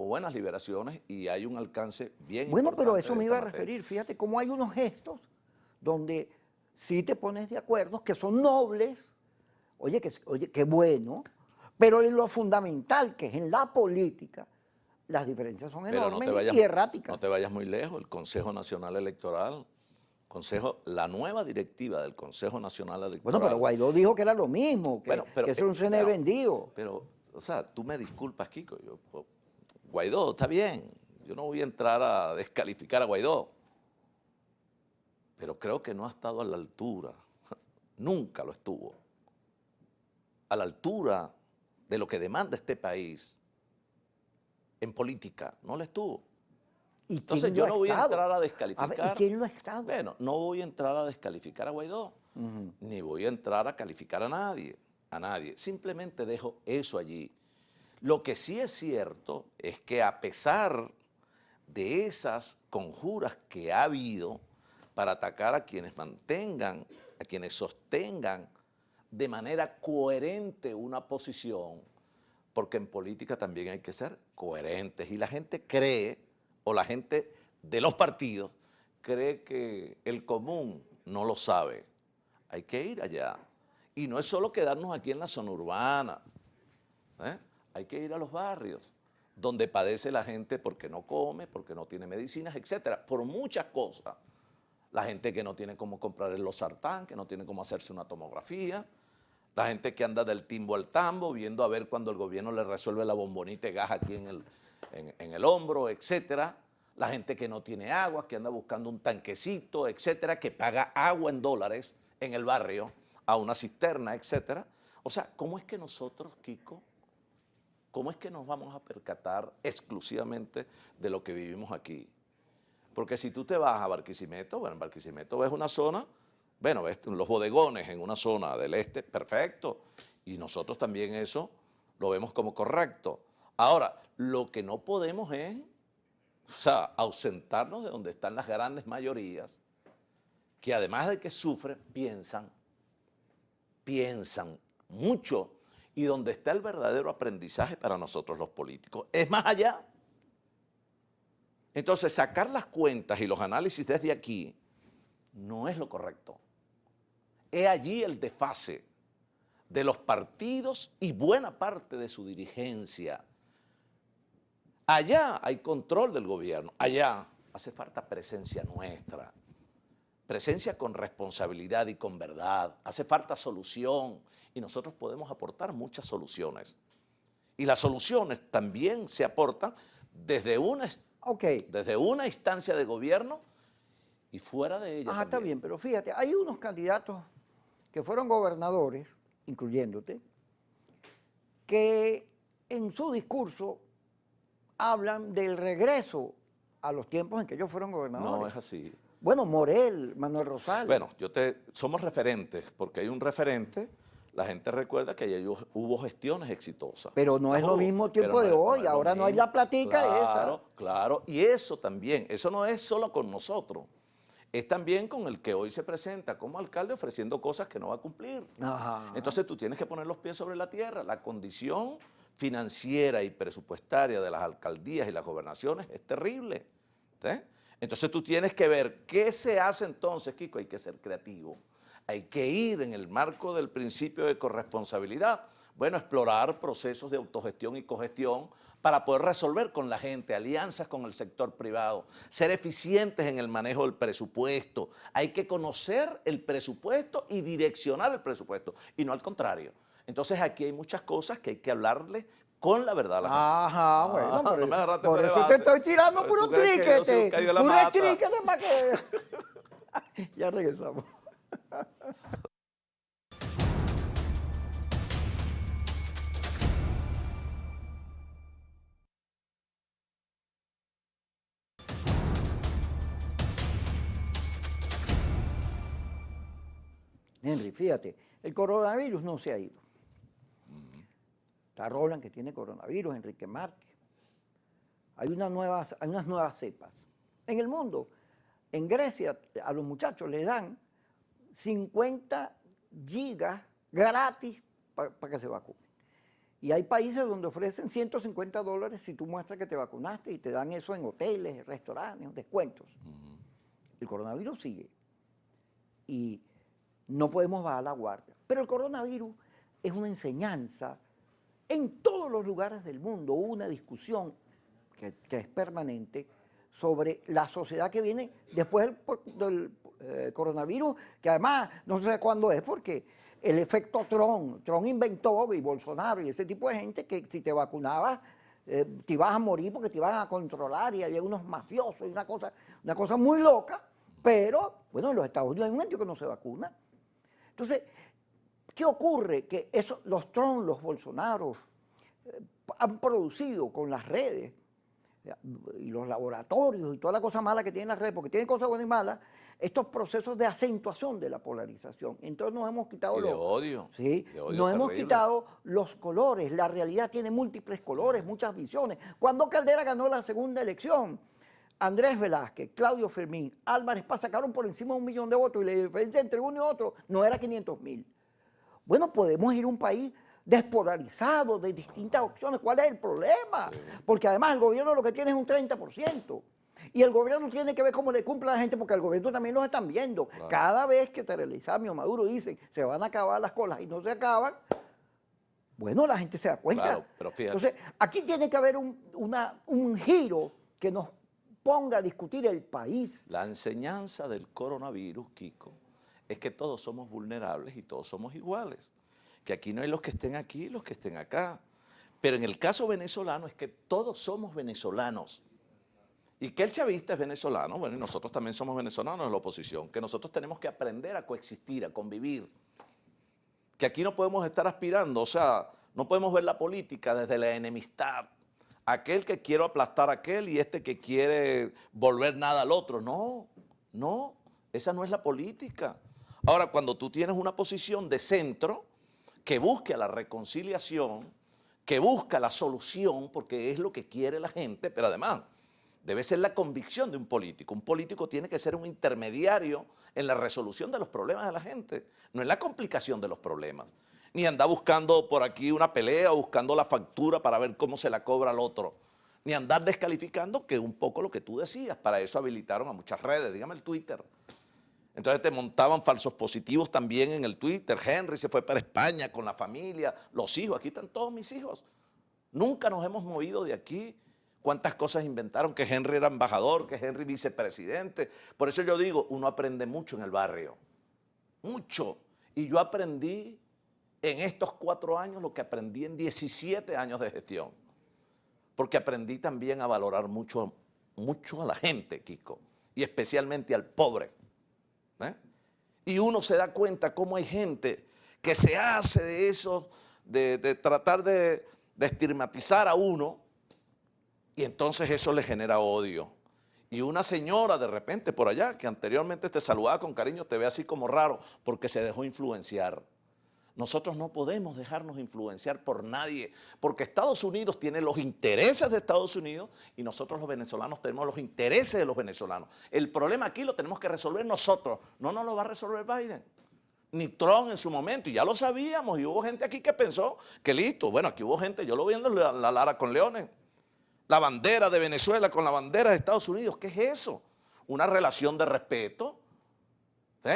buenas liberaciones y hay un alcance bien importante. Bueno, pero eso me iba a referir. Fíjate cómo hay unos gestos donde sí te pones de acuerdo, que son nobles, oye, qué bueno, pero en lo fundamental, que es en la política, las diferencias son enormes y erráticas. No te vayas muy lejos, el Consejo Nacional Electoral, la nueva directiva del Consejo Nacional Electoral. Bueno, pero Guaidó dijo que era lo mismo, que eso es un CNE vendido. Pero, o sea, tú me disculpas, Kiko, Guaidó, está bien, yo no voy a entrar a descalificar a Guaidó, pero creo que no ha estado a la altura, nunca lo estuvo, a la altura de lo que demanda este país en política, no lo estuvo. Entonces yo no voy a entrar a descalificar. A ver, ¿y quién lo ha estado? Bueno, no voy a entrar a descalificar a Guaidó, ni voy a entrar a calificar a nadie, simplemente dejo eso allí. Lo que sí es cierto es que a pesar de esas conjuras que ha habido para atacar a quienes mantengan, a quienes sostengan de manera coherente una posición, porque en política también hay que ser coherentes. Y la gente cree, o la gente de los partidos, cree que el común no lo sabe. Hay que ir allá. Y no es solo quedarnos aquí en la zona urbana, ¿eh? Hay que ir a los barrios, donde padece la gente porque no come, porque no tiene medicinas, etcétera, por muchas cosas. La gente que no tiene cómo comprar el losartán, que no tiene cómo hacerse una tomografía, la gente que anda del timbo al tambo, viendo a ver cuando el gobierno le resuelve la bombonita de gas aquí en el hombro, etcétera. La gente que no tiene agua, que anda buscando un tanquecito, etcétera, que paga agua en dólares en el barrio a una cisterna, etcétera. O sea, ¿cómo es que nosotros, Kiko, cómo es que nos vamos a percatar exclusivamente de lo que vivimos aquí? Porque si tú te vas a Barquisimeto, bueno, en Barquisimeto ves una zona, bueno, ves los bodegones en una zona del este, perfecto, y nosotros también eso lo vemos como correcto. Ahora, lo que no podemos es, o sea, ausentarnos de donde están las grandes mayorías, que además de que sufren, piensan mucho, y donde está el verdadero aprendizaje para nosotros los políticos, es más allá. Entonces, sacar las cuentas y los análisis desde aquí no es lo correcto. Es allí el desfase de los partidos y buena parte de su dirigencia. Allá hay control del gobierno, allá hace falta presencia nuestra, presencia con responsabilidad y con verdad, hace falta solución y nosotros podemos aportar muchas soluciones. Y las soluciones también se aportan desde una instancia de gobierno y fuera de ella. Está bien, pero fíjate, hay unos candidatos que fueron gobernadores, incluyéndote, que en su discurso hablan del regreso a los tiempos en que ellos fueron gobernadores. No es así. Bueno, Morel, Manuel Rosales. Bueno, somos referentes, porque hay un referente. La gente recuerda que allá hubo gestiones exitosas. Pero no es lo mismo tiempo de hoy, ahora no hay la platica esa. Claro, claro, y eso también, eso no es solo con nosotros, es también con el que hoy se presenta como alcalde ofreciendo cosas que no va a cumplir. Ajá. Entonces tú tienes que poner los pies sobre la tierra. La condición financiera y presupuestaria de las alcaldías y las gobernaciones es terrible, ¿sí? Entonces tú tienes que ver qué se hace entonces, Kiko. Hay que ser creativo. Hay que ir en el marco del principio de corresponsabilidad, bueno, explorar procesos de autogestión y cogestión para poder resolver con la gente, alianzas con el sector privado, ser eficientes en el manejo del presupuesto. Hay que conocer el presupuesto y direccionar el presupuesto, y no al contrario. Entonces aquí hay muchas cosas que hay que hablarle con la verdad a la gente. Ajá, bueno, no me agarraste por eso te estoy tirando puro triquete. Puro triquete para que... Ya regresamos. Henry, fíjate, el coronavirus no se ha ido. Está Roland, que tiene coronavirus, Enrique Márquez. Hay unas nuevas cepas. En el mundo, en Grecia, a los muchachos les dan 50 gigas gratis para que se vacunen. Y hay países donde ofrecen $150 si tú muestras que te vacunaste y te dan eso en hoteles, restaurantes, descuentos. El coronavirus sigue. Y no podemos bajar la guardia. Pero el coronavirus es una enseñanza. En todos los lugares del mundo hubo una discusión que es permanente sobre la sociedad que viene después del coronavirus, que además no sé cuándo es, porque el efecto Trump inventó, y Bolsonaro y ese tipo de gente, que si te vacunabas te ibas a morir porque te iban a controlar y había unos mafiosos y una cosa muy loca, pero bueno, en los Estados Unidos hay un gente que no se vacuna. Entonces, ¿qué ocurre? Que los Trump, los Bolsonaro han producido con las redes y los laboratorios y toda la cosa mala que tienen las redes, porque tienen cosas buenas y malas, estos procesos de acentuación de la polarización. Entonces nos hemos quitado de odio. Sí, de odio nos hemos terrible. quitado los colores. La realidad tiene múltiples colores, muchas visiones. Cuando Caldera ganó la segunda elección, Andrés Velázquez, Claudio Fermín, Álvarez Paz sacaron por encima de 1 millón de votos y la diferencia entre uno y otro no era 500,000. Bueno, podemos ir a un país despolarizado, de distintas opciones. ¿Cuál es el problema? Sí. Porque además el gobierno lo que tiene es un 30%. Y el gobierno tiene que ver cómo le cumple a la gente, porque el gobierno también los están viendo. Claro. Cada vez que Teresa o Maduro dicen se van a acabar las colas y no se acaban, bueno, la gente se da cuenta. Claro, pero fíjate. Entonces, aquí tiene que haber un giro que nos ponga a discutir el país. La enseñanza del coronavirus, Kiko, es que todos somos vulnerables y todos somos iguales. Que aquí no hay los que estén aquí y los que estén acá. Pero en el caso venezolano es que todos somos venezolanos. Y que el chavista es venezolano, bueno, y nosotros también somos venezolanos en la oposición, que nosotros tenemos que aprender a coexistir, a convivir. Que aquí no podemos estar aspirando, o sea, no podemos ver la política desde la enemistad. Aquel que quiere aplastar a aquel y este que quiere volver nada al otro. No, no, esa no es la política. Ahora, cuando tú tienes una posición de centro que busca la reconciliación, que busca la solución, porque es lo que quiere la gente, pero además debe ser la convicción de un político. Un político tiene que ser un intermediario en la resolución de los problemas de la gente, no en la complicación de los problemas. Ni andar buscando por aquí una pelea o buscando la factura para ver cómo se la cobra al otro. Ni andar descalificando, que es un poco lo que tú decías. Para eso habilitaron a muchas redes, dígame el Twitter. Entonces te montaban falsos positivos también en el Twitter. Henry se fue para España con la familia, los hijos. Aquí están todos mis hijos. Nunca nos hemos movido de aquí. Cuántas cosas inventaron, que Henry era embajador, que Henry vicepresidente. Por eso yo digo, uno aprende mucho en el barrio. Mucho. Y yo aprendí en estos 4 años lo que aprendí en 17 años de gestión. Porque aprendí también a valorar mucho, mucho a la gente, Kiko. Y especialmente al pobre. Y uno se da cuenta cómo hay gente que se hace de eso, de tratar de estigmatizar a uno, y entonces eso le genera odio. Y una señora de repente por allá, que anteriormente te saludaba con cariño, te ve así como raro, porque se dejó influenciar. Nosotros no podemos dejarnos influenciar por nadie, porque Estados Unidos tiene los intereses de Estados Unidos y nosotros los venezolanos tenemos los intereses de los venezolanos. El problema aquí lo tenemos que resolver nosotros, no nos lo va a resolver Biden, ni Trump en su momento, y ya lo sabíamos, y hubo gente aquí que pensó que listo, bueno, aquí hubo gente, yo lo vi en la Lara con Leones, la bandera de Venezuela con la bandera de Estados Unidos, ¿qué es eso? Una relación de respeto,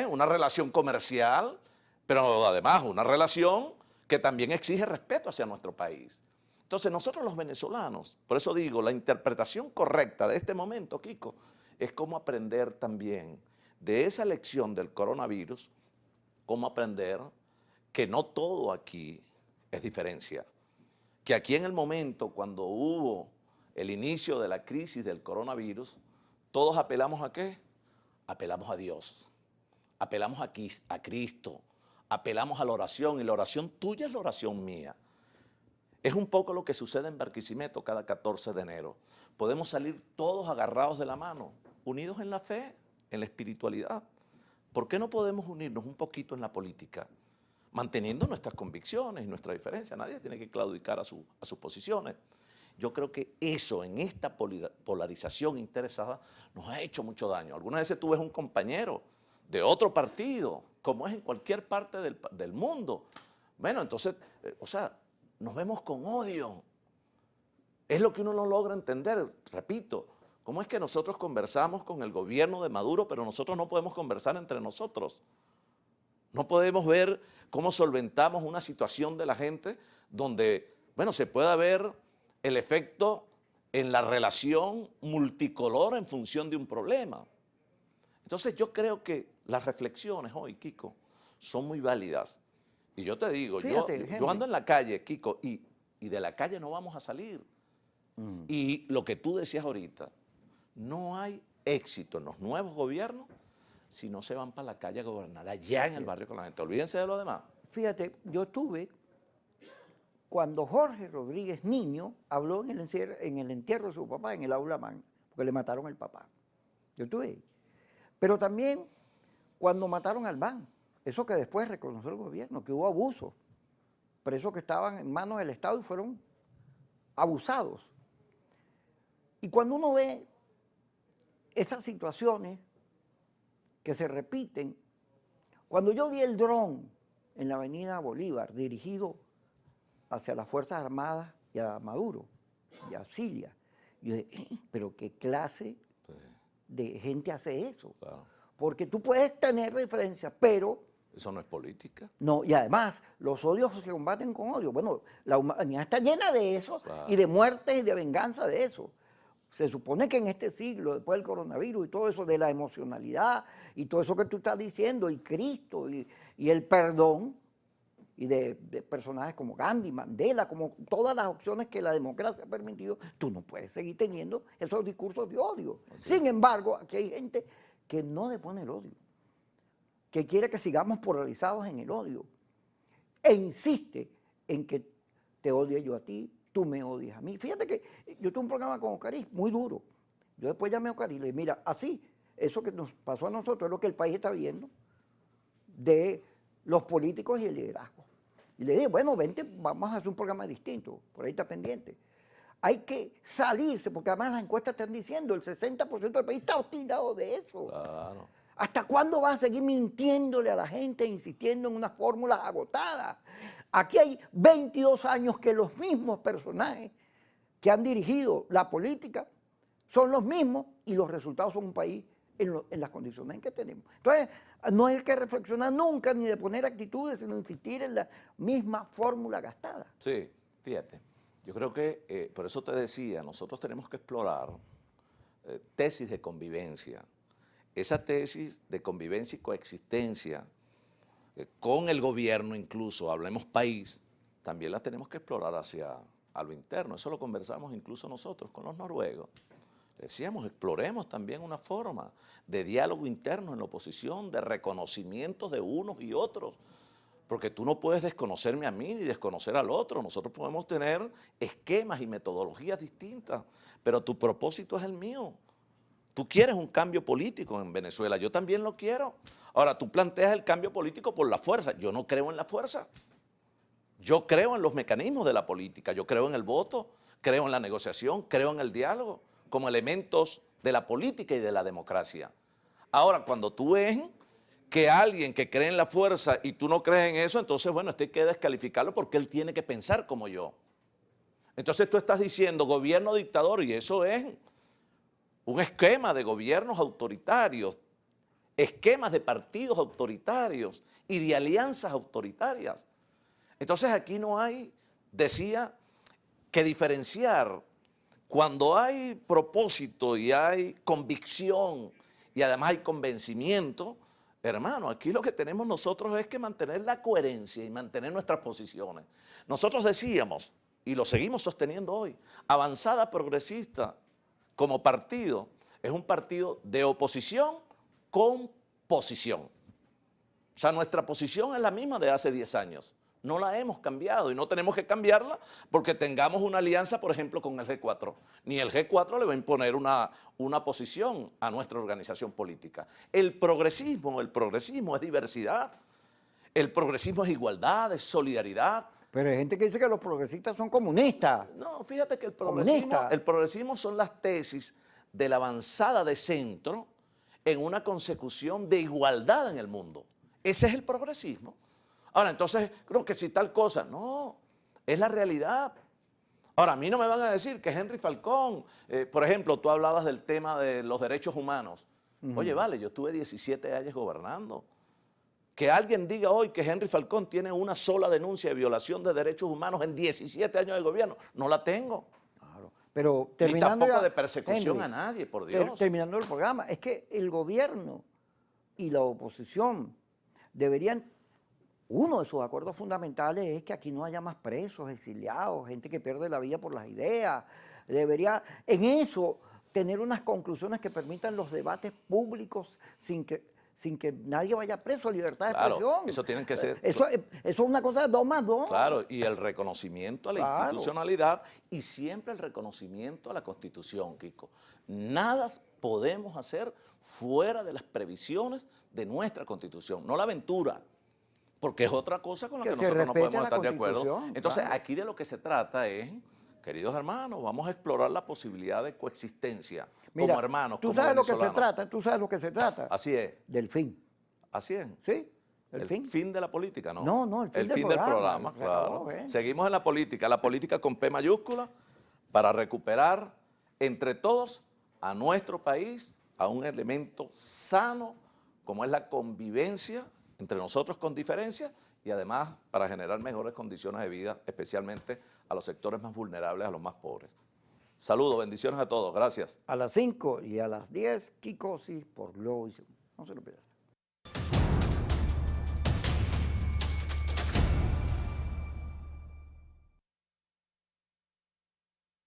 una relación comercial, pero además una relación que también exige respeto hacia nuestro país. Entonces nosotros los venezolanos, por eso digo, la interpretación correcta de este momento, Kiko, es cómo aprender también de esa lección del coronavirus, cómo aprender que no todo aquí es diferencia. Que aquí en el momento, cuando hubo el inicio de la crisis del coronavirus, todos apelamos ¿a qué? Apelamos a Dios, apelamos a Cristo, apelamos a la oración, y la oración tuya es la oración mía. Es un poco lo que sucede en Barquisimeto cada 14 de enero. Podemos salir todos agarrados de la mano, unidos en la fe, en la espiritualidad. ¿Por qué no podemos unirnos un poquito en la política? Manteniendo nuestras convicciones y nuestra diferencia. Nadie tiene que claudicar a sus posiciones. Yo creo que eso, en esta polarización interesada, nos ha hecho mucho daño. Algunas veces tú ves un compañero de otro partido, como es en cualquier parte del mundo. Bueno, entonces, o sea, nos vemos con odio. Es lo que uno no logra entender, repito. ¿Cómo es que nosotros conversamos con el gobierno de Maduro, pero nosotros no podemos conversar entre nosotros? No podemos ver cómo solventamos una situación de la gente donde, bueno, se pueda ver el efecto en la relación multicolor en función de un problema. Entonces yo creo que las reflexiones hoy, Kiko, son muy válidas. Y yo te digo, Fíjate, yo ando en la calle, Kiko, y de la calle no vamos a salir. Y lo que tú decías ahorita, no hay éxito en los nuevos gobiernos si no se van para la calle a gobernar allá en el barrio con la gente. Olvídense de lo demás. Fíjate, yo estuve, cuando Jorge Rodríguez Niño habló en el entierro de su papá, en el aula magna, porque le mataron al papá. Yo estuve ahí. Pero también cuando mataron al BAN, eso que después reconoció el gobierno, que hubo abusos, presos que estaban en manos del Estado y fueron abusados. Y cuando uno ve esas situaciones que se repiten, cuando yo vi el dron en la avenida Bolívar, dirigido hacia las Fuerzas Armadas y a Maduro, y a Cilia. Yo dije, pero ¿qué clase de gente hace eso? Claro. Porque tú puedes tener referencias, pero... Eso no es política. No, y además, los odios se combaten con odio. Bueno, la humanidad está llena de eso, Claro. y de muerte y de venganza de eso. Se supone que en este siglo, después del coronavirus y todo eso de la emocionalidad y todo eso que tú estás diciendo, y Cristo y el perdón, y de personajes como Gandhi, Mandela, como todas las opciones que la democracia ha permitido, tú no puedes seguir teniendo esos discursos de odio. Sin embargo, aquí hay gente que no depone el odio, que quiere que sigamos polarizados en el odio, e insiste en que te odie yo a ti, tú me odias a mí. Fíjate que yo tuve un programa con Ocarí muy duro. Yo después llamé a Ocarí y le dije, mira, así, eso que nos pasó a nosotros es lo que el país está viendo de los políticos y el liderazgo. Y le dije, bueno, vente, vamos a hacer un programa distinto, por ahí está pendiente. Hay que salirse, porque además las encuestas están diciendo, el 60% del país está obstinado de eso. Claro. ¿Hasta cuándo vas a seguir mintiéndole a la gente, insistiendo en unas fórmulas agotadas? Aquí hay 22 años que los mismos personajes que han dirigido la política son los mismos y los resultados son un país en las condiciones en que tenemos. Entonces, no hay que reflexionar nunca ni de poner actitudes, sino insistir en la misma fórmula gastada. Sí, fíjate. Yo creo que, por eso te decía, nosotros tenemos que explorar tesis de convivencia. Esa tesis de convivencia y coexistencia con el gobierno incluso, hablemos país, también la tenemos que explorar hacia a lo interno. Eso lo conversamos incluso nosotros con los noruegos. Decíamos, exploremos también una forma de diálogo interno en la oposición, de reconocimiento de unos y otros, porque tú no puedes desconocerme a mí ni desconocer al otro. Nosotros podemos tener esquemas y metodologías distintas, pero tu propósito es el mío. Tú quieres un cambio político en Venezuela, yo también lo quiero. Ahora, tú planteas el cambio político por la fuerza. Yo no creo en la fuerza. Yo creo en los mecanismos de la política, yo creo en el voto, creo en la negociación, creo en el diálogo, como elementos de la política y de la democracia. Ahora, cuando tú ves que alguien que cree en la fuerza y tú no crees en eso, entonces, bueno, esto hay que descalificarlo porque él tiene que pensar como yo. Entonces tú estás diciendo gobierno dictador y eso es un esquema de gobiernos autoritarios, esquemas de partidos autoritarios y de alianzas autoritarias. Entonces aquí no hay, decía, que diferenciar cuando hay propósito y hay convicción y además hay convencimiento. Hermano, aquí lo que tenemos nosotros es que mantener la coherencia y mantener nuestras posiciones. Nosotros decíamos, y lo seguimos sosteniendo hoy, Avanzada Progresista como partido es un partido de oposición con posición. O sea, nuestra posición es la misma de hace 10 años. No la hemos cambiado y no tenemos que cambiarla porque tengamos una alianza, por ejemplo, con el G4. Ni el G4 le va a imponer una posición a nuestra organización política. El progresismo es diversidad. El progresismo es igualdad, es solidaridad. Pero hay gente que dice que los progresistas son comunistas. No, fíjate que el progresismo son las tesis de la avanzada de centro en una consecución de igualdad en el mundo. Ese es el progresismo. Ahora, entonces, creo que si tal cosa, no, es la realidad. Ahora, a mí no me van a decir que Henry Falcón, por ejemplo, tú hablabas del tema de los derechos humanos. Oye, vale, yo estuve 17 años gobernando. Que alguien diga hoy que Henry Falcón tiene una sola denuncia de violación de derechos humanos en 17 años de gobierno, no la tengo. Claro. Pero terminando ni tampoco de persecución Henry, a nadie, por Dios. Terminando el programa, es que el gobierno y la oposición deberían, uno de sus acuerdos fundamentales es que aquí no haya más presos, exiliados, gente que pierde la vida por las ideas. Debería, en eso, tener unas conclusiones que permitan los debates públicos sin que nadie vaya preso, libertad de expresión. Eso tienen que ser. Eso es una cosa de 2 más 2. Claro, y el reconocimiento a la institucionalidad y siempre el reconocimiento a la Constitución, Kiko. Nada podemos hacer fuera de las previsiones de nuestra Constitución, no la aventura, porque es otra cosa con la que nosotros no podemos estar de acuerdo. Entonces, aquí de lo que se trata es, queridos hermanos, vamos a explorar la posibilidad de coexistencia. Mira, como hermanos, tú sabes lo que se trata, tú sabes lo que se trata. Así es. Del fin. Así es. ¿Sí? ¿El fin? fin de la política, ¿no? No, el fin del del programa, programa, se acabó, claro. Seguimos en la política con P mayúscula, para recuperar entre todos a nuestro país, a un elemento sano como es la convivencia entre nosotros con diferencias y además para generar mejores condiciones de vida, especialmente a los sectores más vulnerables, a los más pobres. Saludos, bendiciones a todos, gracias. A las 5 y a las 10, Kikosis por Globo. No se lo pierdan.